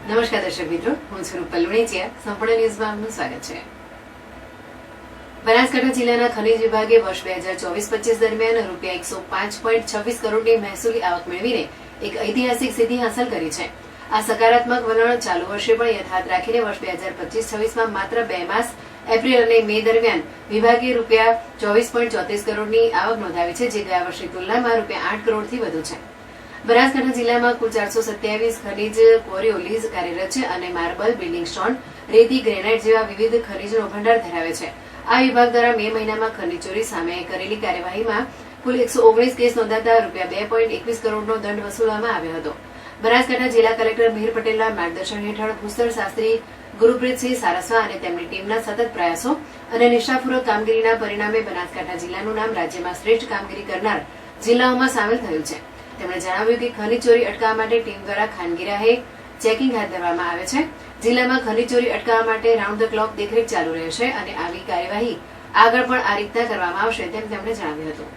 નમસ્કાર દર્શક મિત્રો, હું છું રૂપલ લુણીચિયા. સંપૂર્ણ ન્યૂઝમાં આપનું સ્વાગત છે. બનાસકાંઠા જિલ્લાના ખનીજ વિભાગે વર્ષ 2024-25 દરમિયાન રૂપિયા 105.26 કરોડની મહેસૂલી આવક મેળવીને એક ઐતિહાસિક સિદ્ધિ હાંસલ કરી છે. આ સકારાત્મક વલણ ચાલુ વર્ષે પણ યથાવત રાખીને વર્ષ 2025-26માં માત્ર 2 માસ એપ્રિલ અને મે દરમિયાન વિભાગે રૂપિયા 24.34 કરોડની આવક નોંધાવી છે, જે ગયા વર્ષની તુલનામાં રૂપિયા 8 કરોડથી વધુ છે. બનાસકાંઠા જિલ્લામાં કુલ 427 ખનીજ ક્વોરીઓ લીઝ કાર્યરત છે અને માર્બલ, બિલ્ડિંગ સ્ટોન, રેતી, ગ્રેનાઇટ જેવા વિવિધ ખનીજનો ભંડાર ધરાવે છે. આ વિભાગ દ્વારા મે મહિનામાં ખનીજ ચોરી સામે કરેલી કાર્યવાહીમાં કુલ 119 કેસ નોંધાતા રૂપિયા 2.21 કરોડનો દંડ વસૂલવામાં આવ્યો હતો. બનાસકાંઠા જિલ્લા કલેક્ટર મિહિર પટેલના માર્ગદર્શન હેઠળ ભૂસ્તર શાસ્ત્રી ગુરુપ્રીતસિંહ સારસ્વા અને તેમની ટીમના સતત પ્રયાસો અને નિષ્ઠાપૂર્વક કામગીરીના પરિણામે બનાસકાંઠા જિલ્લાનું નામ રાજ્યમાં શ્રેષ્ઠ કામગીરી કરનાર જિલ્લાઓમાં સામેલ થયું છે. તેમણે જણાવ્યું કે ખનીજ ચોરી અટકાવવા માટે ટીમ દ્વારા ખાનગી રાહે ચેકિંગ હાથ ધરવામાં આવે છે. જિલ્લામાં ખનીજ ચોરી અટકાવવા માટે રાઉન્ડ ધ ક્લોક દેખરેખ ચાલુ રહેશે અને આવી કાર્યવાહી આગળ પણ આ રીતના કરવામાં આવશે તેમ તેમણે જણાવ્યું હતું.